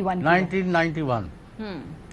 1991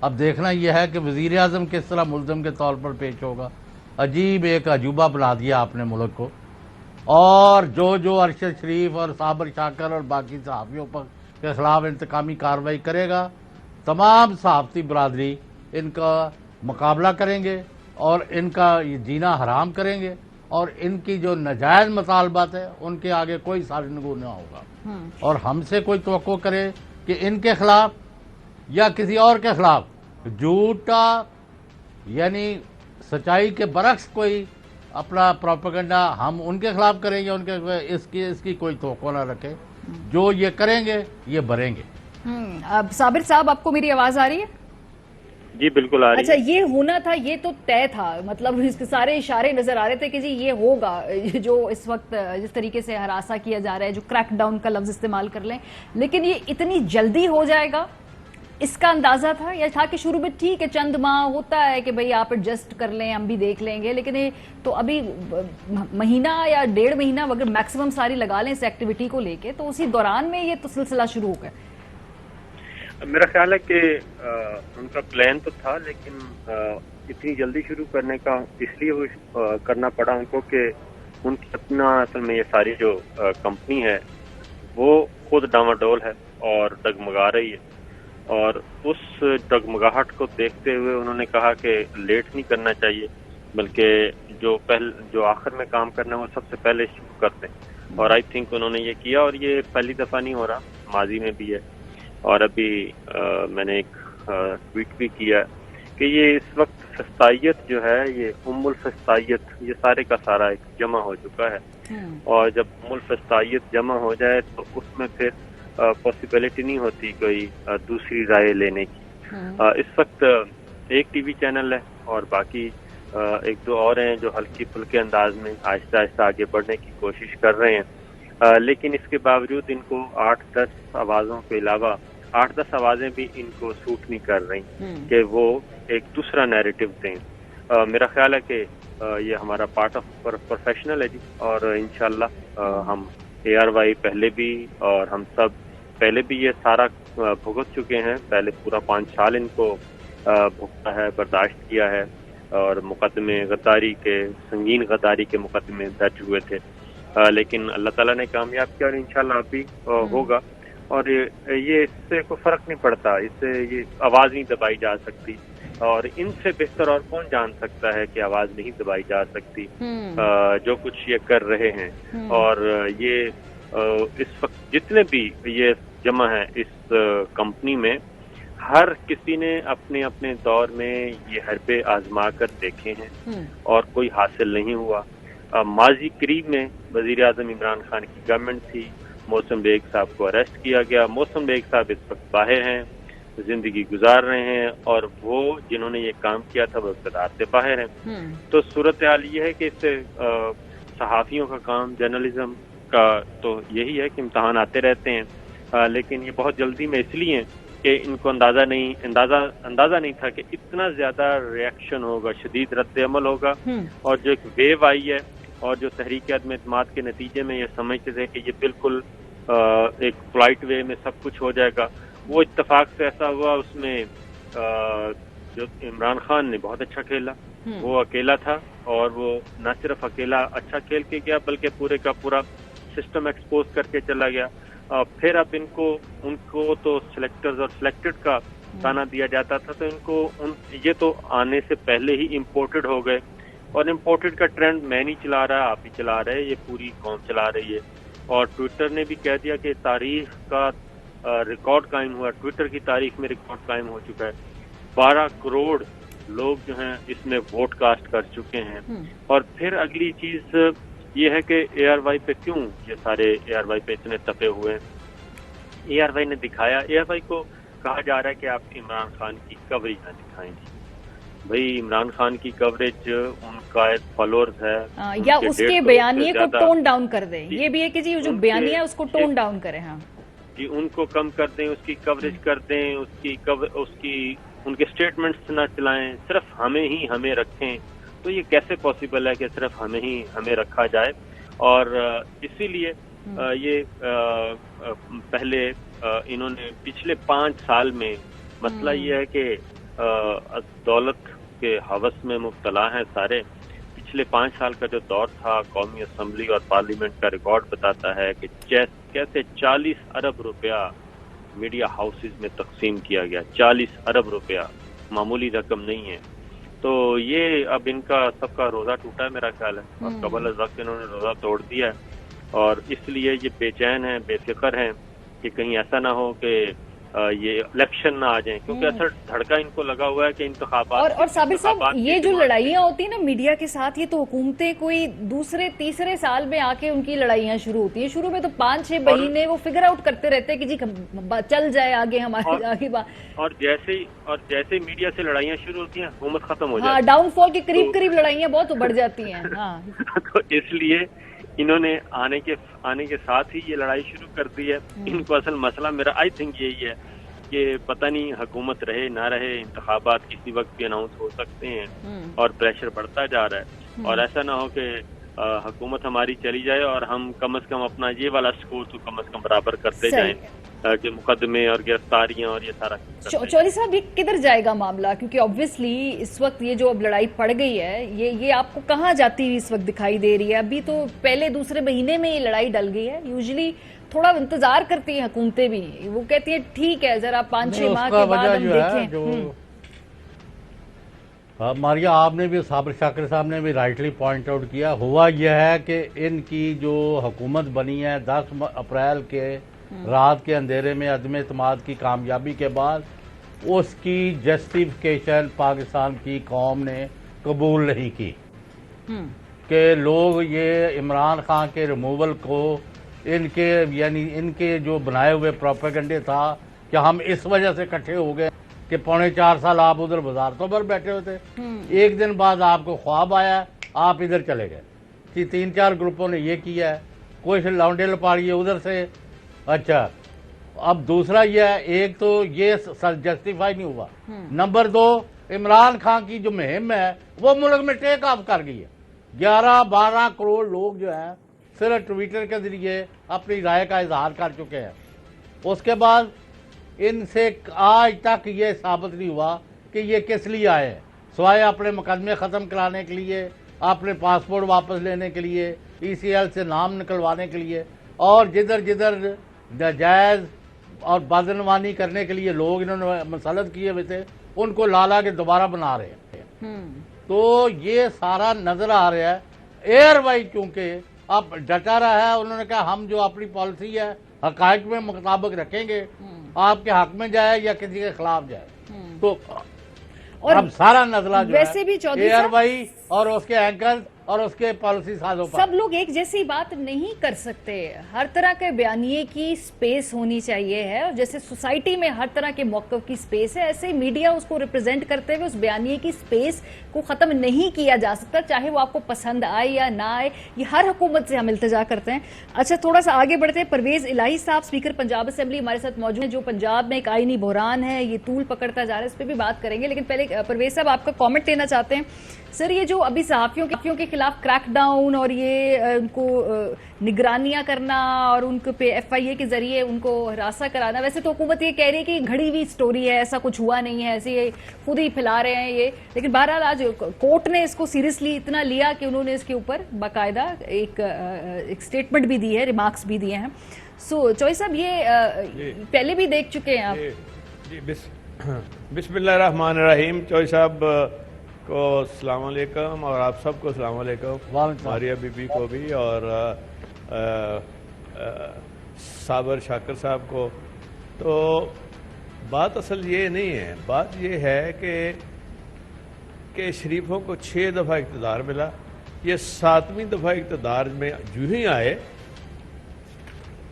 اب دیکھنا یہ ہے کہ وزیر اعظم کس طرح ملزم کے طور پر پیش ہوگا. عجیب ایک عجوبہ بنا دیا آپ نے ملک کو. اور جو ارشد شریف اور صابر شاکر اور باقی صحافیوں پر کے خلاف انتقامی کارروائی کرے گا، تمام صحافتی برادری ان کا مقابلہ کریں گے اور ان کا یہ جینا حرام کریں گے، اور ان کی جو ناجائز مطالبات ہیں ان کے آگے کوئی سارنگو نہ ہوگا. اور ہم سے کوئی توقع کرے کہ ان کے خلاف یا کسی اور کے خلاف جھوٹا یعنی سچائی کے برعکس کوئی اپنا پروپیگنڈا ہم ان کے خلاف کریں گے، ان کے اس کی کوئی توقع نہ رکھے. جو یہ کریں گے یہ بھریں گے. اب صابر صاحب آپ کو میری آواز آ رہی ہے؟ جی بالکل آ رہی اچھا، یہ ہونا تھا، یہ تو طے تھا، مطلب اس کے سارے اشارے نظر آ رہے تھے کہ جی یہ ہوگا. جو اس وقت جس طریقے سے ہراساں کیا جا رہا ہے، جو کریک ڈاؤن کا لفظ استعمال کر لیں، لیکن یہ اتنی جلدی ہو جائے گا اس کا اندازہ تھا یا تھا کہ شروع میں ٹھیک ہے چند ماہ ہوتا ہے کہ بھئی آپ ایڈجسٹ کر لیں، ہم بھی دیکھ لیں گے، لیکن یہ تو ابھی مہینہ یا 1.5 مہینہ اگر میکسیمم ساری لگا لیں اس ایکٹیویٹی کو لے کے، تو اسی دوران میں یہ تو سلسلہ شروع ہو گیا. میرا خیال ہے کہ ان کا پلان تو تھا، لیکن اتنی جلدی شروع کرنے کا اس لیے وہ کرنا پڑا ان کو کہ ان کی اپنا اصل میں یہ ساری جو کمپنی ہے وہ خود ڈاواڈول ہے اور ڈگمگا رہی ہے، اور اس ڈگمگاہٹ کو دیکھتے ہوئے انہوں نے کہا کہ لیٹ نہیں کرنا چاہیے، بلکہ جو آخر میں کام کرنا ہے وہ سب سے پہلے شروع کرتے ہیں. اور آئی تھنک انہوں نے یہ کیا، اور یہ پہلی دفعہ نہیں ہو رہا، ماضی میں بھی ہے. اور ابھی میں نے ایک ٹویٹ بھی کیا کہ یہ اس وقت فسطائیت جو ہے، یہ الفسطائیت، یہ سارے کا سارا ایک جمع ہو چکا ہے. اور جب الفسطائیت جمع ہو جائے تو اس میں پھر پاسبلٹی نہیں ہوتی کوئی دوسری رائے لینے کی. اس وقت ایک ٹی وی چینل ہے اور باقی 1-2 اور ہیں جو ہلکی پھلکے انداز میں آہستہ آہستہ آگے بڑھنے کی کوشش کر رہے ہیں. لیکن اس کے باوجود ان کو 8-10 آوازوں کے علاوہ 8-10 آوازیں بھی ان کو سوٹ نہیں کر رہی کہ وہ ایک دوسرا نیریٹو دیں. میرا خیال ہے کہ یہ ہمارا پارٹ آف پروفیشنل ہے جی، اور انشاءاللہ ہم ARY پہلے بھی اور ہم سب پہلے بھی یہ سارا بھگت چکے ہیں. پہلے پورا 5 سال ان کو بھگتا ہے، برداشت کیا ہے، اور مقدمے غداری کے، سنگین غداری کے مقدمے درج ہوئے تھے. لیکن اللہ تعالیٰ نے کامیاب کیا، اور انشاءاللہ اب بھی ہوگا. اور یہ اس سے کوئی فرق نہیں پڑتا، اس سے یہ آواز نہیں دبائی جا سکتی، اور ان سے بہتر اور کون جان سکتا ہے کہ آواز نہیں دبائی جا سکتی جو کچھ یہ کر رہے ہیں. اور یہ اس وقت جتنے بھی یہ جمع ہیں اس کمپنی میں، ہر کسی نے اپنے اپنے دور میں یہ حربے آزما کر دیکھے ہیں اور کوئی حاصل نہیں ہوا. ماضی قریب میں وزیر اعظم عمران خان کی گورنمنٹ تھی، محسن بیگ صاحب کو اریسٹ کیا گیا. محسن بیگ صاحب اس وقت باہر ہیں، زندگی گزار رہے ہیں، اور وہ جنہوں نے یہ کام کیا تھا وہ اقتدار سے باہر ہیں. تو صورتحال یہ ہے کہ اس سے صحافیوں کا کام، جرنلزم کا تو یہی ہے کہ امتحان آتے رہتے ہیں. لیکن یہ بہت جلدی میں اس لیے کہ ان کو اندازہ نہیں تھا کہ اتنا زیادہ ریئیکشن ہوگا، شدید رد عمل ہوگا. اور جو ایک ویو آئی ہے، اور جو تحریک عدم اعتماد کے نتیجے میں یہ سمجھتے تھے کہ یہ بالکل ایک فلائٹ وے میں سب کچھ ہو جائے گا، وہ اتفاق سے ایسا ہوا. اس میں جو عمران خان نے بہت اچھا کھیلا، وہ اکیلا تھا، اور وہ نہ صرف اکیلا اچھا کھیل کے گیا بلکہ پورے کا پورا سسٹم ایکسپوز کر کے چلا گیا. پھر اب ان کو تو سلیکٹرز اور سلیکٹڈ کا تانا دیا جاتا تھا، تو ان کو یہ تو آنے سے پہلے ہی امپورٹڈ ہو گئے. اور امپورٹڈ کا ٹرینڈ میں نہیں چلا رہا، آپ ہی چلا رہے، یہ پوری قوم چلا رہی ہے. اور ٹویٹر نے بھی کہہ دیا کہ تاریخ کا ریکارڈ قائم ہوا، ٹویٹر کی تاریخ میں ریکارڈ قائم ہو چکا ہے. 12 کروڑ لوگ جو ہیں اس میں ووٹ کاسٹ کر چکے ہیں. اور پھر اگلی چیز یہ ہے کہ ARY پہ کیوں یہ سارے ARY پہ اتنے تپے ہوئے ہیں. ARY نے دکھایا، ARY کو کہا جا رہا ہے کہ آپ عمران خان کی کوریج نہ دکھائیں گے. بھئی عمران خان کی کوریج ان کا ایک فالوورز ہے، یا اس کے بیانیے کو ٹون ڈاؤن کر دیں. یہ بھی ہے کہ جی جو بیانیہ ہے اس کو ٹون ڈاؤن کریں. ہاں جی، ان کو کم کر دیں، اس کی کوریج کر دیں، ان کے سٹیٹمنٹس نہ چلائیں، صرف ہمیں رکھیں. تو یہ کیسے پاسبل ہے کہ صرف ہمیں رکھا جائے؟ اور اسی لیے یہ پہلے انہوں نے پچھلے 5 سال میں مسئلہ یہ ہے کہ دولت کے ہوس میں مبتلا ہیں سارے. پچھلے 5 سال کا جو دور تھا قومی اسمبلی اور پارلیمنٹ کا ریکارڈ بتاتا ہے کہ کیسے 40 ارب روپیہ میڈیا ہاؤسز میں تقسیم کیا گیا. 40 ارب روپیہ معمولی رقم نہیں ہے. تو یہ اب ان کا سب کا روزہ ٹوٹا ہے میرا خیال ہے, اور قبل از وقت انہوں نے روزہ توڑ دیا ہے, اور اس لیے یہ بے چین ہیں, بے فکر ہیں کہ کہیں ایسا نہ ہو کہ یہ الیکشن نہ آ جائیں, کیونکہ اثر دھڑکا ان کو لگا ہوا ہے کہ انتخابات. اور صابر صاحب, یہ جو لڑائیاں ہوتی ہیں نا میڈیا کے ساتھ, یہ تو حکومتیں کوئی دوسرے تیسرے سال میں آ کے ان کی لڑائیاں شروع ہوتی ہیں. شروع میں تو 5-6 مہینے وہ فگر آؤٹ کرتے رہتے ہیں کہ جی چل جائے آگے ہمارے آگے بات. اور جیسے میڈیا سے لڑائیاں شروع ہوتی ہیں حکومت ختم ہو جاتی ہے. ہاں, ڈاؤن فال کے قریب لڑائیاں بہت بڑھ جاتی ہیں. ہاں, تو اس لیے انہوں نے آنے کے ساتھ ہی یہ لڑائی شروع کر دی ہے. ان کو اصل مسئلہ میرا آئی تھنک یہی ہے کہ پتہ نہیں حکومت رہے نہ رہے, انتخابات کسی وقت بھی اناؤنس ہو سکتے ہیں اور پریشر بڑھتا جا رہا ہے, اور ایسا نہ ہو کہ حکومت ہماری چلی جائے اور ہم کم از کم اپنا یہ والا سکور تو کم از کم برابر کرتے جائیں کہ مقدمے اور گرفتاریاں اور یہ سارا. چودھری صاحب, یہ کدھر جائے گا معاملہ؟ کیونکہ آبویسلی اس وقت یہ جو اب لڑائی پڑ گئی ہے, یہ آپ کو کہاں جاتی ہوئی اس وقت دکھائی دے رہی ہے؟ ابھی تو پہلے دوسرے مہینے میں یہ لڑائی ڈل گئی ہے. یوزلی تھوڑا انتظار کرتی ہیں حکومتیں بھی, وہ کہتی ہیں ٹھیک ہے ذرا 5-6 ماہ کے بعد ہم دیکھیں. ماریا, آپ نے بھی, صابر شاکر صاحب نے بھی رائٹلی پوائنٹ آؤٹ کیا, ہوا یہ ہے کہ ان کی جو حکومت بنی ہے 10 اپریل کے رات کے اندھیرے میں عدم اعتماد کی کامیابی کے بعد, اس کی جسٹیفیکیشن پاکستان کی قوم نے قبول نہیں کی کہ لوگ یہ عمران خان کے ریموول کو ان کے جو بنائے ہوئے پروپیگنڈے تھا کہ ہم اس وجہ سے اکٹھے ہو گئے کہ 4.25 سال آپ ادھر وزارتوں پر بیٹھے ہوئے تھے, ایک دن بعد آپ کو خواب آیا, آپ ادھر چلے گئے. 3-4 گروپوں نے یہ کیا ہے, کوئی لونڈے لپاڑی ادھر سے. اچھا, اب دوسرا یہ ہے, ایک تو یہ جسٹیفائی نہیں ہوا, نمبر 2 عمران خان کی جو مہم ہے وہ ملک میں ٹیک آف کر گئی ہے. 11-12 کروڑ لوگ جو ہیں صرف ٹویٹر کے ذریعے اپنی رائے کا اظہار کر چکے ہیں. اس کے بعد ان سے آج تک یہ ثابت نہیں ہوا کہ یہ کس لیے آئے ہیں, سوائے اپنے مقدمے ختم کرانے کے لیے, اپنے پاسپورٹ واپس لینے کے لیے, ECL سے نام نکلوانے کے لیے, اور جدھر ناجائز اور بدعنوانی کرنے کے لیے لوگ انہوں نے مسلط کیے ہوئے تھے ان کو لالا کے دوبارہ بنا رہے ہیں. تو یہ سارا نظر آ رہا ہے. ایئر وائی چونکہ اب ڈٹا رہا ہے, انہوں نے کہا ہم جو اپنی پالیسی ہے حقائق میں مطابق رکھیں گے, آپ کے حق میں جائے یا کسی کے خلاف جائے. تو اب سارا نظرہ جو ویسے بھی ایئر وائی اور اس کے اینکر اور اس کے پالیسی سازوں پر, سب لوگ ایک جیسی بات نہیں کر سکتے. ہر طرح کے بیانیے کی سپیس ہونی چاہیے ہے, اور جیسے سوسائٹی میں ہر طرح کے موقف کی سپیس ہے, ایسے ہی میڈیا اس کو ریپرزینٹ کرتے ہوئے اس بیانیے کی سپیس کو ختم نہیں کیا جا سکتا, چاہے وہ آپ کو پسند آئے یا نہ آئے. یہ ہر حکومت سے ہم التجا کرتے ہیں. اچھا, تھوڑا سا آگے بڑھتے ہیں. پرویز الہی صاحب اسپیکر پنجاب اسمبلی ہمارے ساتھ موجود ہیں, جو پنجاب میں ایک آئینی بحران ہے, یہ طول پکڑتا جا رہا ہے, اس پہ بھی بات کریں گے. لیکن پہلے پرویز صاحب آپ کا کامنٹ لینا چاہتے ہیں. سر, یہ جو ابھی صحافیوں کے خلاف کریک ڈاؤن اور یہ ان کو نگرانیاں کرنا اور ان کو FIA کے ذریعے ان کو ہراساں کرانا, ویسے تو حکومت یہ کہہ رہی ہے کہ گھڑی ہوئی سٹوری ہے, ایسا کچھ ہوا نہیں ہے, ایسے یہ خود ہی پھیلا رہے ہیں یہ. لیکن بہرحال آج کورٹ نے اس کو سیریسلی اتنا لیا کہ انہوں نے اس کے اوپر باقاعدہ ایک سٹیٹمنٹ بھی دی ہے, ریمارکس بھی دیے ہیں. سو چوئی صاحب, یہ پہلے بھی دیکھ چکے ہیں آپ. جی, بسم اللہ الرحمن الرحیم. چوئی صاحب کو السلام علیکم, اور آپ سب کو السلام علیکم, ماریا بی بی کو بھی, اور صابر شاکر صاحب کو. تو بات اصل یہ نہیں ہے, بات یہ ہے کہ شریفوں کو 6 دفعہ اقتدار ملا, یہ 7ویں دفعہ اقتدار میں جو ہی آئے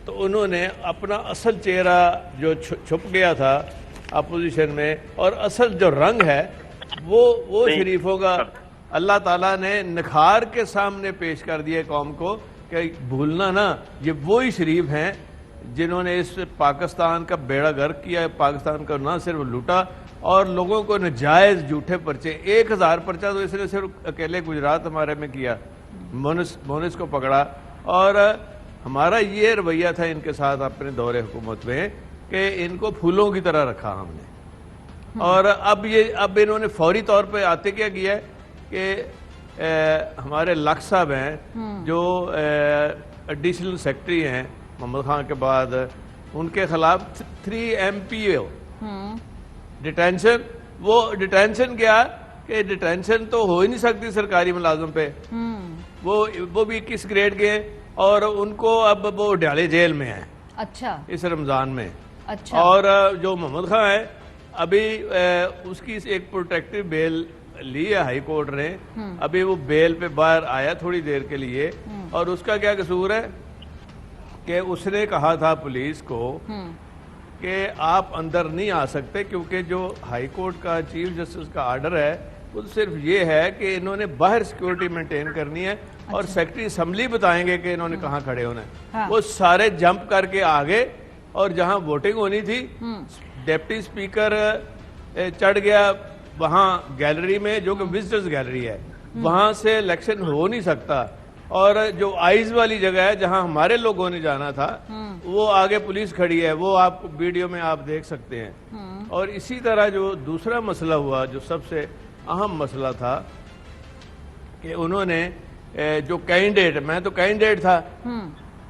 تو انہوں نے اپنا اصل چہرہ جو چھپ گیا تھا اپوزیشن میں, اور اصل جو رنگ ہے وہ شریفوں کا اللہ تعالیٰ نے نکھار کے سامنے پیش کر دیا قوم کو کہ بھولنا نا, یہ وہی شریف ہیں جنہوں نے اس پاکستان کا بیڑا غرق کیا, پاکستان کا نہ صرف لوٹا اور لوگوں کو نجائز جھوٹے پرچے, 1000 پرچہ تو اس نے صرف اکیلے گجرات ہمارے میں کیا, مونس کو پکڑا. اور ہمارا یہ رویہ تھا ان کے ساتھ اپنے دور حکومت میں کہ ان کو پھولوں کی طرح رکھا ہم نے, اور اب انہوں نے فوری طور پہ آتے کیا کیا ہے کہ ہمارے لق صاحب ہیں جو ایڈیشنل سیکرٹری ہیں محمد خان کے بعد، ان کے خلاف 3 MPO ڈیٹینشن. وہ ڈیٹینشن کیا کہ ڈیٹینشن تو ہو ہی نہیں سکتی سرکاری ملازم پہ. وہ بھی 21 گریڈ کے، اور ان کو اب وہ ڈیالے جیل میں ہیں اچھا اس رمضان میں. اچھا. اور جو محمد خان ہے ابھی اس کی ایک پروٹیکٹیو بیل لی ہے ہائی کورٹ نے. ابھی وہ بیل پہ باہر آیا تھوڑی دیر کے لیے، اور اس کا کیا قصور ہے کہ اس نے کہا تھا پولیس کو کہ آپ اندر نہیں آ سکتے، کیونکہ جو ہائی کورٹ کا چیف جسٹس کا آرڈر ہے وہ صرف یہ ہے کہ انہوں نے باہر سیکیورٹی مینٹین کرنی ہے، اور سیکرٹری اسمبلی بتائیں گے کہ انہوں نے کہاں کھڑے ہونا ہے. وہ سارے جمپ کر کے آگے، اور جہاں ووٹنگ ہونی تھی ڈپٹی اسپیکر چڑھ گیا وہاں گیلری میں، جو کہ وزٹرز گیلری ہے، وہاں سے الیکشن ہو نہیں سکتا. اور جو آئیز والی جگہ ہے جہاں ہمارے لوگوں نے جانا تھا، وہ آگے پولیس کھڑی ہے، وہ آپ ویڈیو میں آپ دیکھ سکتے ہیں. اور اسی طرح جو دوسرا مسئلہ ہوا، جو سب سے اہم مسئلہ تھا، کہ انہوں نے جو کینڈیڈیٹ، میں تو کینڈیڈیٹ تھا،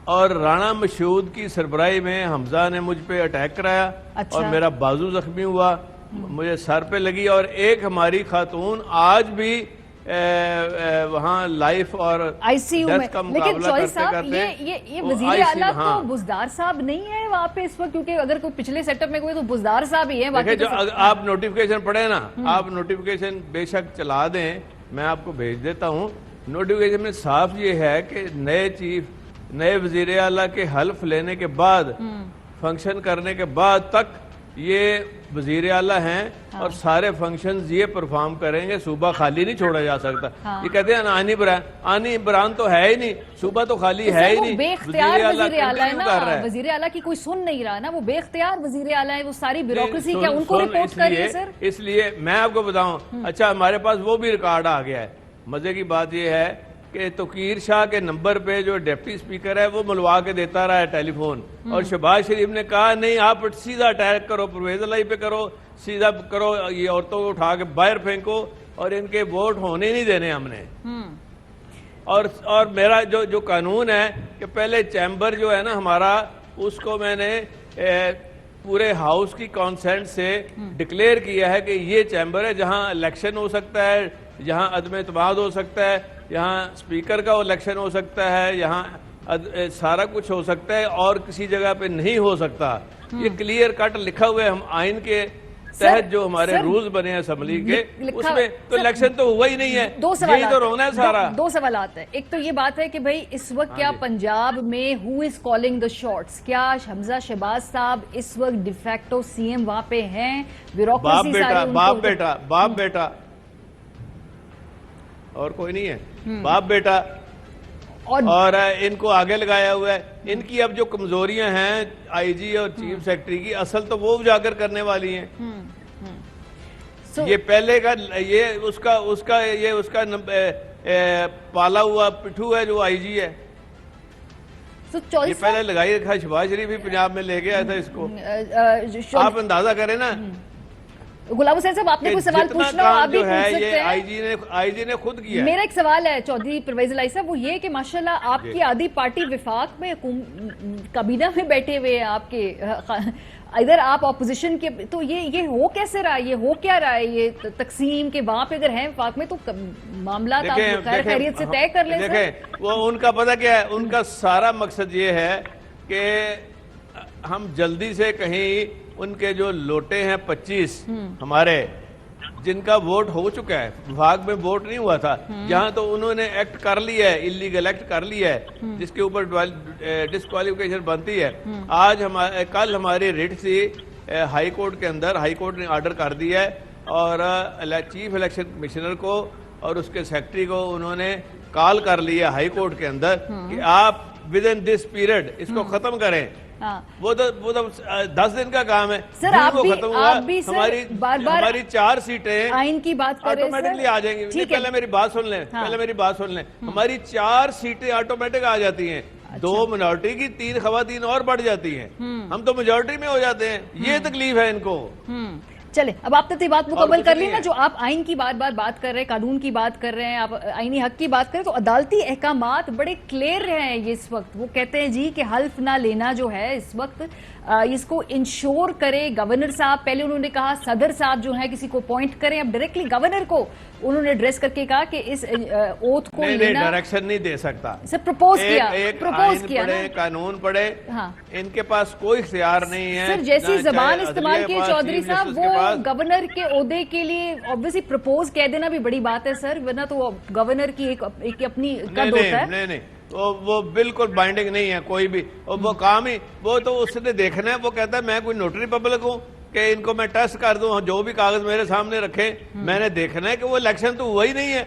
اور رانا مشہود کی سربراہی میں حمزہ نے مجھ پہ اٹیک کرایا، اور میرا بازو زخمی ہوا، مجھے سر پہ لگی. اور ایک ہماری خاتون آج بھی وہاں لائف اور ICU میں. لیکن چوہدری صاحب یہ وزیر اعلیٰ تو بزدار صاحب نہیں ہے وہاں پہ اس وقت، کیونکہ اگر کوئی پچھلے سیٹ اپ میں کوئی تو بزدار صاحب ہی ہیں. آپ نوٹیفیکیشن پڑھیں نا، آپ نوٹیفیکیشن بے شک چلا دیں، میں آپ کو بھیج دیتا ہوں. نوٹیفیکیشن میں صاف یہ ہے کہ نئے وزیر اعلیٰ کے حلف لینے کے بعد، فنکشن کرنے کے بعد تک یہ وزیر اعلیٰ ہیں، اور سارے فنکشنز یہ پرفارم کریں گے. صوبہ خالی نہیں چھوڑا جا سکتا. یہ کہتے ہیں آنی بران تو ہے ہی نہیں، صوبہ تو خالی ہے ہی نہیں. بے اختیار وزیر اعلیٰ ہے نا، وزیر اعلیٰ کی کوئی سن نہیں رہا نا، وہ بے اختیار وزیر اعلیٰ ہے. وہ ساری بیوروکریسی کیا ان کو رپورٹ کریے سر؟ اس لیے میں آپ کو بتاؤں، اچھا ہمارے پاس وہ بھی ریکارڈ آ گیا ہے. مزے کی بات یہ ہے کہ توقیر شاہ کے نمبر پہ جو ڈپٹی اسپیکر ہے وہ ملوا کے دیتا رہا ہے ٹیلی فون، اور شہباز شریف نے کہا نہیں آپ سیدھا اٹیک کرو، پرویز الہی پہ کرو، سیدھا کرو، یہ عورتوں کو اٹھا کے باہر پھینکو، اور ان کے ووٹ ہونے نہیں دینے ہم نے. اور میرا جو قانون ہے کہ پہلے چیمبر جو ہے نا ہمارا، اس کو میں نے پورے ہاؤس کی کانسینٹ سے ڈکلیئر کیا ہے کہ یہ چیمبر ہے جہاں الیکشن ہو سکتا ہے، جہاں عدم اعتماد ہو سکتا ہے، یہاں اسپیکر کا الیکشن ہو سکتا ہے، یہاں سارا کچھ ہو سکتا ہے، اور کسی جگہ پہ نہیں ہو سکتا. یہ کلیئر کٹ لکھا ہوا ہے. ہم آئین کے تحت جو ہمارے رولز بنے ہیں اسمبلی کے، اس میں تو الیکشن تو ہوا ہی نہیں ہے. یہی تو رونا ہے سارا. دو سوالات ہیں. ایک تو یہ بات ہے کہ بھئی اس وقت کیا پنجاب میں who is calling the shots؟ کیا حمزہ شہباز صاحب اس وقت ڈیفیکٹو CM وہاں پہ ہیں؟ بیوروکریسی ساری باپ بیٹا اور کوئی نہیں ہے، باپ بیٹا، اور ان کو آگے لگایا ہوا ہے. ان کی اب جو کمزوریاں ہیں IG اور چیف سیکرٹری کی، اصل تو وہ اجاگر کرنے والی ہیں. یہ پہلے کا اس کا پالا ہوا پٹھو ہے جو IG ہے. یہ پہلے لگائی رکھا. شہباز شریف بھی پنجاب میں لے گیا تھا اس کو. آپ اندازہ کریں نا. غلام حسین صاحب آپ نے کوئی سوال پوچھنا ہو آپ بھی پوچھ سکتے ہیں. آئی جی نے خود کیا. میرا ایک سوال ہے چودھری پرویز الہی صاحب، وہ یہ کہ ماشاءاللہ آپ کی آدھی پارٹی وفاق میں کابینہ میں بیٹھے ہوئے ہیں آپ کے، ادھر آپ اپوزیشن کے، تو یہ ہو کیسے رہا ہے؟ یہ ہو کیا رہا ہے یہ تقسیم کے؟ وہاں پہ اگر ہیں وفاق میں تو معاملات آپ خیر خیریت سے طے کر لیں. دیکھیں وہ ان کا پتہ کیا ہے، ان کا سارا مقصد یہ ہے کہ ہم جلدی سے کہیں ان کے جو لوٹے ہیں 25 ہمارے، جن کا ووٹ ہو چکا ہے، وفاق میں ووٹ نہیں ہوا تھا، جہاں تو انہوں نے ایکٹ کر لیا ہے، اللیگل ایکٹ کر لیا ہے، جس کے اوپر ڈسکوالیفیکیشن بنتی ہے. آج کل ہماری ریٹ تھی ہائی کورٹ کے اندر، ہائی کورٹ نے آرڈر کر دیا ہے، اور چیف الیکشن کمشنر کو اور اس کے سیکرٹری کو انہوں نے کال کر لیا ہائی کورٹ کے اندر کہ آپ ود ان دس پیریڈ اس کو ختم کریں. وہ تو 10 دن کا کام ہے. سر آپ بھی ہماری 4 سیٹیں آئین کی بات کریں آٹومیٹکلی آ جائیں گی. پہلے میری بات سن لیں. ہماری 4 سیٹیں آٹومیٹک آ جاتی ہیں. 2 منورٹی کی، 3 خواتین اور بڑھ جاتی ہیں. ہم تو میجورٹی میں ہو جاتے ہیں. یہ تکلیف ہے ان کو. چلے اب آپ نے بات مکمل کچھ کر نہیں لی نا. ہے. جو آپ آئین کی بات کر رہے ہیں, قانون کی بات کر رہے ہیں, آپ آئینی حق کی بات کریں, تو عدالتی احکامات بڑے کلیئر ہیں یہ اس وقت. وہ کہتے ہیں جی کہ حلف نہ لینا جو ہے اس وقت اس کو انشور کرے گورنر صاحب. پہلے انہوں نے کہا صدر صاحب جو ہیں کسی کو اپوائنٹ کریں, اب ڈائریکٹلی گورنر کو انہوں نے ایڈریس کر کے کہا کہ اس اوتھ کو نہیں لینا. ڈائریکشن نہیں دے سکتا. سر پروپوز ایک آئین کیا پڑھے, قانون پڑھے, ہاں. ان کے پاس کوئی اختیار نہیں ہے. سر جیسی نہ زبان چاہے استعمال عدلیہ کی کے پاس, چودھری چیف صاحب, جسٹس کے وہ پاس. گورنر کے عہدے کے لیے obviously پروپوز کہہ دینا بھی بڑی بات ہے سر, ورنہ تو گورنر کی ایک اپنی قد ہوتا ہے. نہیں وہ بالکل بائنڈنگ نہیں ہے کوئی بھی. وہ کام ہی وہ تو اس نے دیکھنا ہے. وہ کہتا ہے میں کوئی نوٹری پبلک ہوں کہ ان کو میں ٹیسٹ کر دوں, جو بھی کاغذ میرے سامنے رکھے میں نے دیکھنا ہے کہ وہ الیکشن تو ہوا ہی نہیں ہے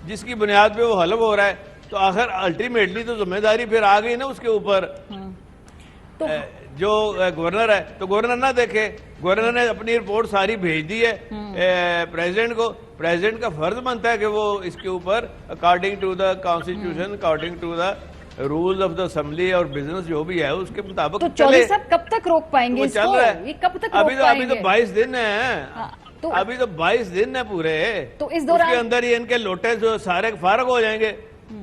جس کی بنیاد پہ وہ حلف ہو رہا ہے. تو آخر الٹیمیٹلی تو ذمہ داری پھر آ گئی نا اس کے اوپر. جو گورنر ہے تو گورنر نہ دیکھے. گورنر نے اپنی رپورٹ ساری بھیج دی ہے پریزیڈنٹ کو. پریزیڈنٹ کا فرض بنتا ہے کہ وہ اس کے اوپر according to the constitution, according to the rules of the assembly اور بزنس جو بھی ہے اس کے مطابق تو چودھری صاحب کب تک روک پائیں گے وہ اس چل کو؟ رہا ہے. یہ کب تک روک پائیں ابھی تو 22 دن ہیں. تو ابھی تو 22 دن ہیں پورے. تو اس کے دوران اندر ہی ان کے لوٹے جو سارے فارغ ہو جائیں گے.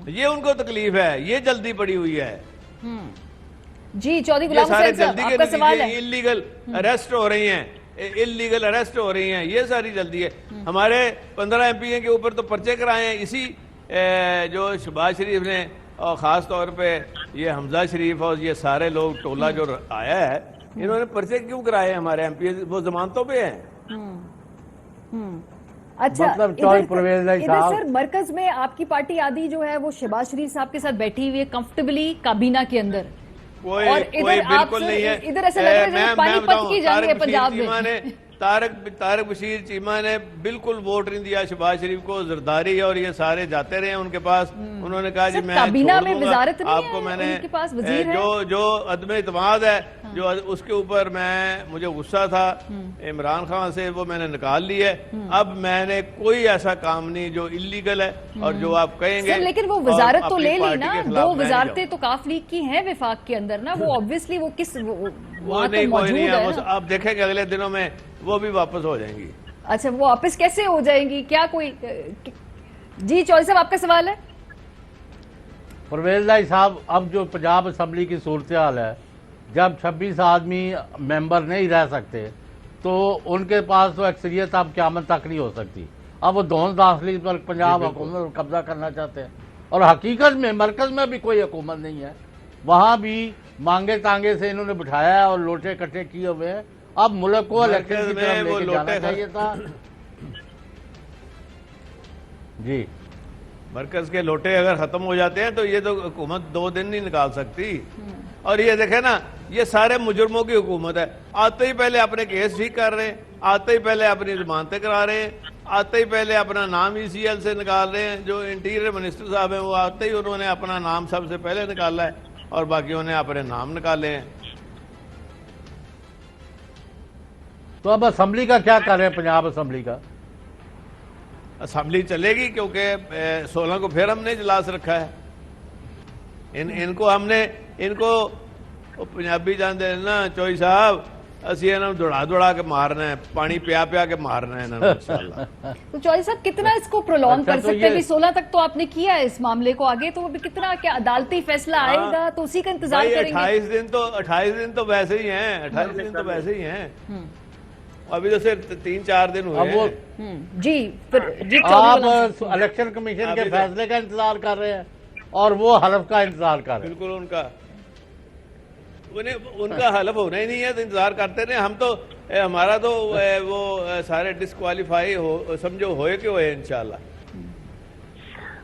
یہ ان کو تکلیف ہے, یہ جلدی پڑی ہوئی ہے. جی چودھری یہ غلام سارے حسین صاحب جلدی آپ کے کا سوال ہے. نتیجے انلیگل اریسٹ ہو رہی ہیں, انلیگل اریسٹ ہو رہی ہیں, یہ ساری جلدی ہے. ہمارے 15 ایم پی کے اوپر تو پرچے کرائے ہیں اسی جو شہباز شریف نے, اور خاص طور پہ یہ حمزہ شریف اور یہ سارے لوگ ٹولہ جو آیا ہے, انہوں نے پرچے کیوں کرائے ہمارے ایم پی؟ وہ ضمانتوں پہ ہیں. اچھا مطلب چوہدری پرویز ادھر صاحب سر مرکز میں آپ کی پارٹی آدھی جو ہے وہ شہباز شریف صاحب کے ساتھ بیٹھی ہوئی ہے کمفرٹیبلی کابینہ کے اندر, کوئی اور کوئی ادھر آپ بالکل نہیں ہے. ادھر ایسا لگ رہا ہے جیسے پانی پت کی جنگ ہے پنجاب میں. طارق بشیر چیمہ نے بالکل ووٹ نہیں دیا شہباز شریف کو. زرداری اور یہ سارے جاتے رہے ان کے پاس. انہوں نے کہا جی میں کابینہ چھوڑ میں دوں گا وزارت نہیں آپ کو. میں نے ان کے پاس وزیر ہے. جو عدم اعتماد ہے جو اس کے اوپر مجھے غصہ تھا عمران خان سے, وہ میں نے نکال لی ہے. اب میں نے کوئی ایسا کام نہیں جو انلیگل ہے, اور جو آپ کہیں گے. لیکن وہ وزارت تو لے لی نا, 2 وزارتیں تو کاف لیگ کی ہیں وفاق کے اندر نا, وہ obviously وہ کس وہ نہیں, کوئی نہیں ہے. آپ دیکھیں گے اگلے دنوں میں وہ بھی واپس ہو جائیں گی. اچھا وہ واپس کیسے ہو جائیں گی؟ کیا کوئی جی چودھری صاحب آپ کا سوال ہے. پرویز صاحب اب جو پنجاب اسمبلی کی صورتحال ہے, جب 26 آدمی ممبر نہیں رہ سکتے تو ان کے پاس تو اکثریت اب قیامت تک نہیں ہو سکتی. اب وہ دونوں داخلی پر پنجاب حکومت قبضہ کرنا چاہتے ہیں, اور حقیقت میں مرکز میں بھی کوئی حکومت نہیں ہے. وہاں بھی مانگے تانگے سے انہوں نے بٹھایا ہے اور لوٹے کٹے کیے ہوئے ہیں. اب ملک کو الیکشن کی طرف لے کے جانا چاہیے تھا. جی مرکز کے لوٹے اگر ختم ہو جاتے ہیں تو یہ تو حکومت 2 دن نہیں نکال سکتی. اور یہ دیکھیں نا, یہ سارے مجرموں کی حکومت ہے. آتے ہی پہلے اپنے کیس ٹھیک کر رہے ہیں, آتے ہی پہلے اپنی ضمانتیں کرا رہے ہیں, آتے ہی پہلے اپنا نام ECL سے نکال رہے ہیں. جو انٹیریئر منسٹر صاحب ہیں وہ آتے ہی انہوں نے اپنا نام سب سے پہلے نکالا ہے, اور باقیوں نے اپنے نام نکالے ہیں. تو اب اسمبلی کا کیا کر رہے ہیں؟ پنجاب اسمبلی کا اسمبلی چلے گی کیونکہ 16 کو پھر ہم نے اجلاس رکھا ہے. ان کو ہم نے ان کو پنجابی جانتے نا چوئی صاحب, اسی انہوں دوڑا کے مارنا ہے, پانی پیا کے مارنا ہے انشاءاللہ. تو چودھری صاحب کتنا اس کو پرولونگ کر سکتے ہیں؟ 16 تک تو آپ نے کیا ہے اس معاملے کو آگے, تو ابھی کتنا کیا عدالتی فیصلہ آئے گا تو اسی کا انتظار کریں گے. 28 دن تو ویسے ہی ہیں. 28 دن تو ویسے ہی ہیں. ابھی تو صرف 3-4 دن ہوئے ہیں. جی آپ الیکشن کمیشن کے فیصلے کا انتظار کر رہے ہیں اور وہ حلف کا انتظار کر رہے ہیں. بالکل ان کا حلف ہونا ہی نہیں ہے تو انتظار کرتے رہے. ہم تو ہمارا تو وہ سارے ڈسکوالیفائی سمجھو ہوئے کہ ہوئے انشاءاللہ.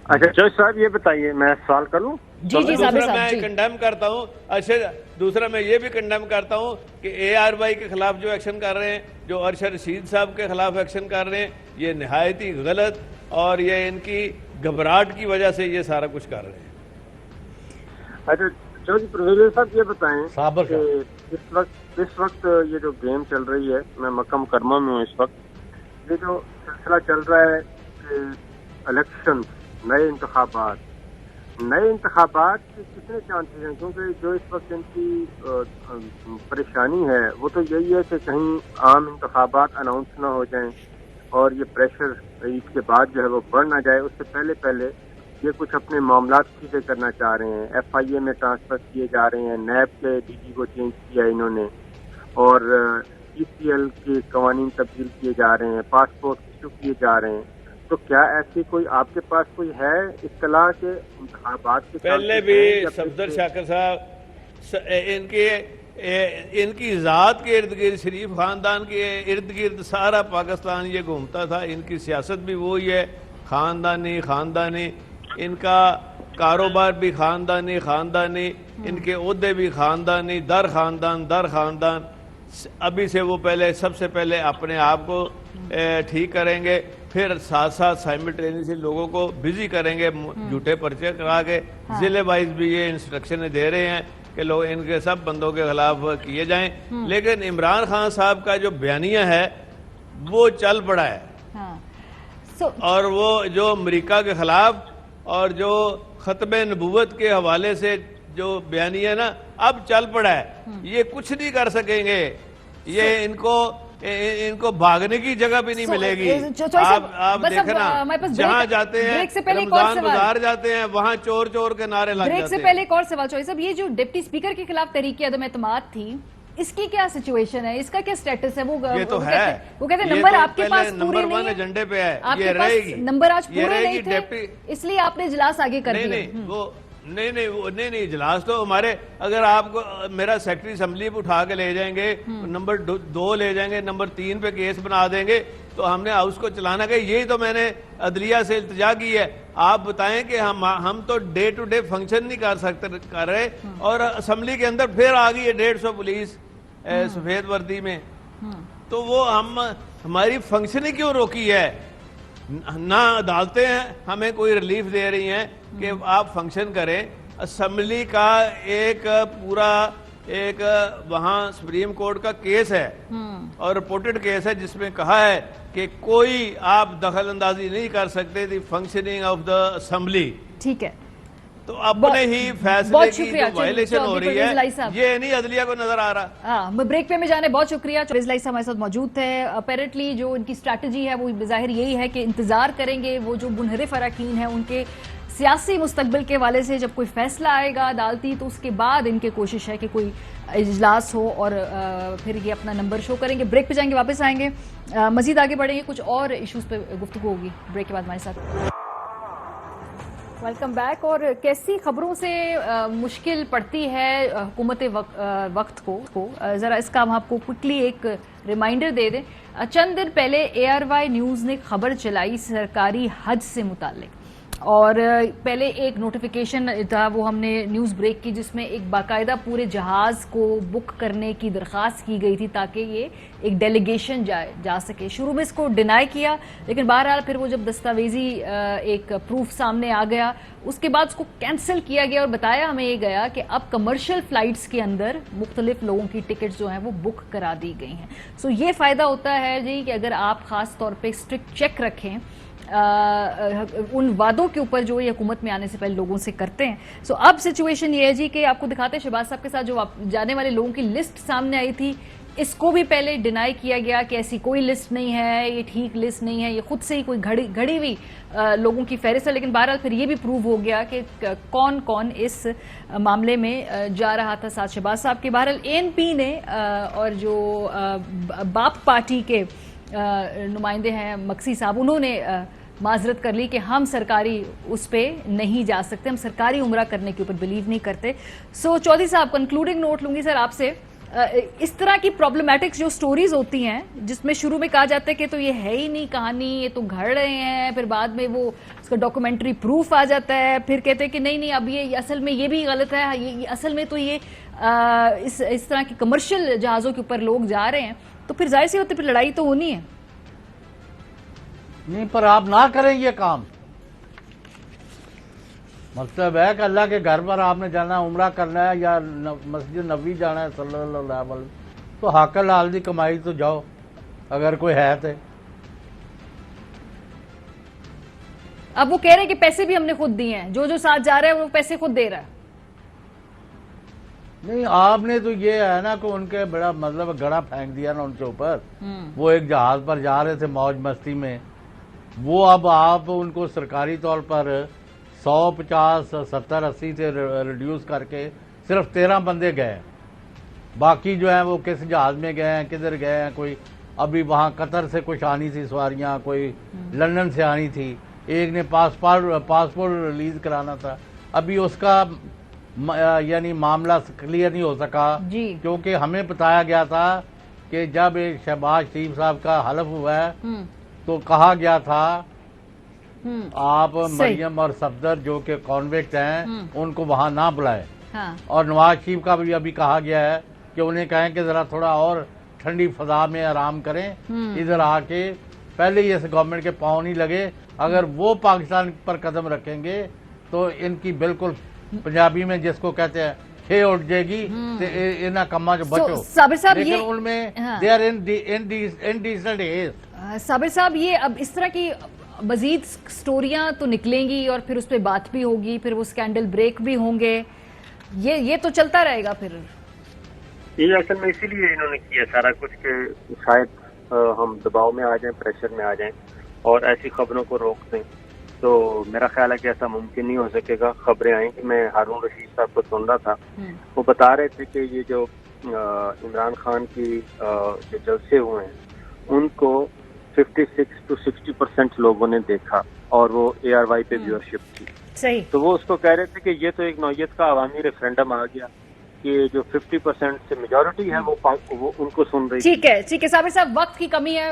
اچھا جج صاحب یہ بتائیے, میں سوال کروں؟ جی دوسرا میں کنڈیم کرتا ہوں. اچھا دوسرا میں یہ بھی کنڈیم کرتا ہوں کہ ARY کے خلاف جو ایکشن کر رہے ہیں, جو ارشد رشید صاحب کے خلاف ایکشن کر رہے ہیں, یہ نہایت ہی غلط, اور یہ ان کی گھبراہٹ کی وجہ سے یہ سارا کچھ کر رہے ہیں. اچھا جج پرویز صاحب یہ بتائیں کہ اس وقت یہ جو گیم چل رہی ہے, میں مکہ مکرمہ میں ہوں اس وقت, یہ جو سلسلہ چل رہا ہے کہ الیکشن, نئے انتخابات, نئے انتخابات کے کتنے چانسز ہیں؟ کیونکہ جو اس وقت ان کی پریشانی ہے وہ تو یہی ہے کہ کہیں عام انتخابات اناؤنس نہ ہو جائیں اور یہ پریشر عید کے بعد جو ہے وہ بڑھ نہ جائے. اس سے پہلے یہ کچھ اپنے معاملات سیدھے کرنا چاہ رہے ہیں. ایف آئی اے میں ٹرانسفر کیے جا رہے ہیں, نیب کے ڈی جی کو چینج کیا انہوں نے, اور ای سی ایل کے قوانین تبدیل کیے جا رہے ہیں, پاسپورٹ ایشو کیے جا رہے ہیں. تو کیا ایسی کوئی آپ کے پاس کوئی ہے اطلاع کے انتخابات کے پہلے بھی صفدر شاکر صاحب ان کی ذات کے ارد گرد, شریف خاندان کے ارد گرد سارا پاکستان یہ گھومتا تھا. ان کی سیاست بھی وہی ہے, خاندانی. ان کا کاروبار بھی خاندانی, ان کے عہدے بھی خاندانی, در خاندان. ابھی سے وہ سب سے پہلے اپنے آپ کو ٹھیک کریں گے, پھر ساتھ سائملٹینیسلی لوگوں کو بزی کریں گے, جھوٹے پرچے کرا کے. ضلع وائز بھی یہ انسٹرکشنیں دے رہے ہیں کہ لوگ ان کے سب بندوں کے خلاف کیے جائیں. لیکن عمران خان صاحب کا جو بیانیہ ہے وہ چل پڑا ہے, اور وہ جو امریکہ کے خلاف اور جو ختم نبوت کے حوالے سے جو بیانیہ نا اب چل پڑا ہے. یہ کچھ نہیں کر سکیں گے, یہ ان کو بھاگنے کی جگہ بھی نہیں ملے گی. آپ دیکھنا جہاں جاتے ہیں رمضان بازار جاتے ہیں وہاں چور کے نعرے لگ جاتے ہیں. بریک سے پہلے ایک اور سوال چوہی صاحب, یہ جو ڈپٹی اسپیکر کے خلاف تحریک عدم اعتماد تھی, اس کی کیا سچویشن ہے, اس کا کیا سٹیٹس ہے؟ یہ تو ہے, وہ کہتے ہیں نمبر آپ کے پاس نمبر 1 ایجنڈے پہ ہے, آپ یہ کے رہے پاس گی. نمبر آج پورے نہیں تھے اس لیے آپ نے اجلاس آگے کر دیا. نہیں اجلاس تو ہمارے, اگر آپ کو میرا سیکرٹری اسمبلی پہ اٹھا کے لے جائیں گے, نمبر 2 لے جائیں گے, نمبر 3 پہ کیس بنا دیں گے, تو ہم نے ہاؤس کو چلانا کہ یہی تو میں نے عدلیہ سے التجا کی ہے. آپ بتائیں کہ ہم تو ڈے ٹو ڈے فنکشن نہیں کر رہے, اور اسمبلی کے اندر پھر آ گئی ہے 150 پولیس سفید وردی میں. تو وہ ہماری فنکشننگ کیوں روکی ہے؟ نہ عدالتیں ہمیں کوئی ریلیف دے رہی ہیں کہ آپ فنکشن کریں. اسمبلی کا ایک وہاں سپریم کورٹ کا کیس ہے اور رپورٹڈ کیس ہے جس میں کہا ہے کہ کوئی آپ دخل اندازی نہیں کر سکتے the functioning of the assembly. ٹھیک ہے, تو اپنے ہی فیصلے کی جو وائلیشن ہو رہی ہے یہ نہیں عدلیہ کو نظر آ رہا. ہاں, بریک پہ میں جانے بہت شکریہ. ریزلائی صاحب ہمارے ساتھ موجود تھے. اپیرنٹلی جو ان کی اسٹریٹجی ہے وہ بظاہر یہی ہے کہ انتظار کریں گے, وہ جو منحرف اراکین ہیں ان کے سیاسی مستقبل کے حوالے سے جب کوئی فیصلہ آئے گا عدالتی تو اس کے بعد ان کی کوشش ہے کہ کوئی اجلاس ہو اور پھر یہ اپنا نمبر شو کریں گے. بریک پہ جائیں گے, واپس آئیں گے, مزید آگے بڑھیں گے, کچھ اور ایشوز پہ گفتگو ہوگی بریک کے بعد ہمارے ساتھ. Welcome back. اور کیسی خبروں سے مشکل پڑتی ہے حکومت وقت کو, ذرا اس کا ہم آپ کو کوئکلی ایک ریمائنڈر دے دیں. چند دن پہلے اے آر وائی نیوز نے خبر چلائی سرکاری حج سے متعلق, اور پہلے ایک نوٹیفیکیشن تھا وہ ہم نے نیوز بریک کی جس میں ایک باقاعدہ پورے جہاز کو بک کرنے کی درخواست کی گئی تھی تاکہ یہ ایک ڈیلیگیشن جا سکے. شروع میں اس کو ڈینائی کیا, لیکن بہرحال پھر وہ جب دستاویزی ایک پروف سامنے آ گیا اس کے بعد اس کو کینسل کیا گیا اور بتایا ہمیں یہ گیا کہ اب کمرشل فلائٹس کے اندر مختلف لوگوں کی ٹکٹس جو ہیں وہ بک کرا دی گئی ہیں. سو یہ فائدہ ہوتا ہے جی کہ اگر آپ خاص طور پہ اسٹرکٹ چیک رکھیں ان وعدوں کے اوپر جو یہ حکومت میں آنے سے پہلے لوگوں سے کرتے ہیں. سو اب سچویشن یہ ہے جی کہ آپ کو دکھاتے ہیں شہباز صاحب کے ساتھ جو جانے والے لوگوں کی لسٹ سامنے آئی تھی, اس کو بھی پہلے ڈینائی کیا گیا کہ ایسی کوئی لسٹ نہیں ہے, یہ ٹھیک لسٹ نہیں ہے, یہ خود سے ہی کوئی گھڑی ہوئی لوگوں کی فہرست ہے. لیکن بہرحال پھر یہ بھی پروو ہو گیا کہ کون کون اس معاملے میں جا رہا تھا ساتھ شہباز صاحب کے. بہرحال اے این پی نے اور جو باپ پارٹی کے نمائندے ہیں مکسی صاحب, انہوں نے معذرت کر لی کہ ہم سرکاری اس پہ نہیں جا سکتے, ہم سرکاری عمرہ کرنے کے اوپر بلیو نہیں کرتے. سو چودھری صاحب کنکلوڈنگ نوٹ لوں گی سر آپ سے. اس طرح کی پرابلمٹک جو سٹوریز ہوتی ہیں جس میں شروع میں کہا جاتا ہے کہ تو یہ ہے ہی نہیں کہانی, یہ تو گھڑ رہے ہیں, پھر بعد میں وہ اس کا ڈاکومنٹری پروف آ جاتا ہے, پھر کہتے ہیں کہ نہیں اب یہ اصل میں یہ بھی غلط ہے, یہ اصل میں تو یہ اس طرح کی کمرشل جہازوں کے اوپر لوگ جا رہے ہیں, تو پھر ظاہر سی ہوتی پھر لڑائی تو ہونی ہے. نہیں, پر آپ نہ کریں یہ کام. مطلب ہے کہ اللہ کے گھر پر آپ نے جانا, عمرہ کرنا ہے یا مسجد نبوی جانا ہے صلی اللہ علیہ وسلم, تو حق حلال دی کمائی تو جاؤ اگر کوئی ہے تو. اب وہ کہہ رہے ہیں کہ پیسے بھی ہم نے خود دیے ہیں, جو ساتھ جا رہا ہے وہ پیسے خود دے رہا ہے. نہیں, آپ نے تو یہ ہے نا کہ ان کے بڑا مطلب گڑا پھینک دیا نا ان کے اوپر. وہ ایک جہاز پر جا رہے تھے موج مستی میں, وہ اب آپ ان کو سرکاری طور پر 100, 50, 70, 80 سے ریڈیوس کر کے صرف 13 بندے گئے. باقی جو ہیں وہ کس جہاز میں گئے ہیں, کدھر گئے ہیں. کوئی ابھی وہاں قطر سے کچھ آنی تھی سواریاں, کوئی لندن سے آنی تھی, ایک نے پاسپورٹ ریلیز کرانا تھا. ابھی اس کا یعنی معاملہ کلیئر نہیں ہو سکا, کیونکہ ہمیں بتایا گیا تھا کہ جب شہباز شریف صاحب کا حلف ہوا ہے تو کہا گیا تھا آپ مریم اور صفدر جو کہ کانویکٹ ہیں ان کو وہاں نہ بلائیں, اور نواز شریف کا بھی ابھی کہا گیا ہے کہ انہیں کہیں کہ ذرا تھوڑا اور ٹھنڈی فضا میں آرام کریں, ادھر آ کے پہلے ہی اس گورنمنٹ کے پاؤں نہیں لگے. اگر وہ پاکستان پر قدم رکھیں گے تو ان کی بالکل پنجابی میں جس کو کہتے ہیں کھے اٹھ جائے گی, انہا کما جو بچو. لیکن ان میں they are indecent is. صابر صاحب, یہ اب اس طرح کی مزید سٹوریاں تو نکلیں گی اور پھر اس پہ بات بھی ہوگی, پھر وہ سکینڈل بریک بھی ہوں گے, یہ تو چلتا رہے گا. پھر یہ اصل میں اسی لیے انہوں نے کیا سارا کچھ کہ شاید ہم دباؤ میں آ جائیں, پریشر میں آ جائیں اور ایسی خبروں کو روک دیں. تو میرا خیال ہے کہ ایسا ممکن نہیں ہو سکے گا. خبریں آئیں کہ میں ہارون رشید صاحب کو سن رہا تھا, وہ بتا رہے تھے کہ یہ جو عمران خان کی جو جلسے ہوئے ہیں ان کو 56 to 60% لوگوں نے دیکھا اور وہ ARY پہ ویورشپ تھی. صحیح. تو وہ اس کو کہہ رہے تھے کہ یہ تو ایک نوعیت کا عوامی ریفرینڈم آ گیا کہ جو 50% سے میجورٹی ہے وہ ان کو سن رہی. ٹھیک ہے صابر صاحب, وقت کی کمی ہے,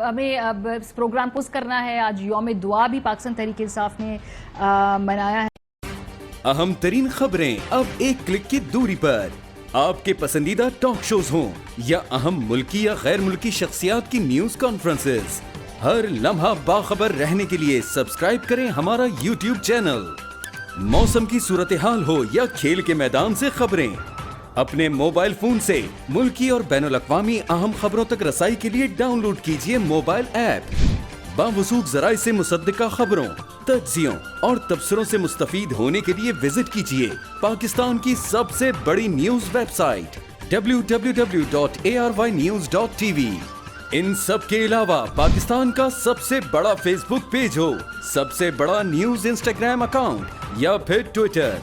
ہمیں اب پروگرام پوز کرنا ہے. آج یوم دعا بھی پاکستان تحریک انصاف نے منایا ہے. اہم ترین خبریں اب ایک کلک کی دوری پر. آپ کے پسندیدہ ٹاک شوز ہوں یا اہم ملکی یا غیر ملکی شخصیات کی نیوز کانفرنسز, ہر لمحہ باخبر رہنے کے لیے سبسکرائب کریں ہمارا YouTube چینل. موسم کی صورتحال ہو یا کھیل کے میدان سے خبریں, اپنے موبائل فون سے ملکی اور بین الاقوامی اہم خبروں تک رسائی کے لیے ڈاؤن لوڈ کیجیے موبائل ایپ. باوثوق ذرائع سے مصدقہ خبروں, تجزیوں اور تبصروں سے مستفید ہونے کے لیے وزٹ کیجیے پاکستان کی سب سے بڑی نیوز ویب سائٹ www.arYnews.tv. ان سب کے علاوہ پاکستان کا سب سے بڑا فیس بک پیج ہو, سب سے بڑا نیوز انسٹاگرام اکاؤنٹ یا پھر ٹویٹر,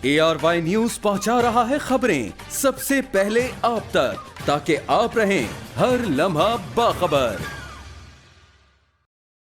ARY نیوز پہنچا رہا ہے خبریں سب سے پہلے آپ تک, تاکہ آپ رہیں ہر لمحہ باخبر.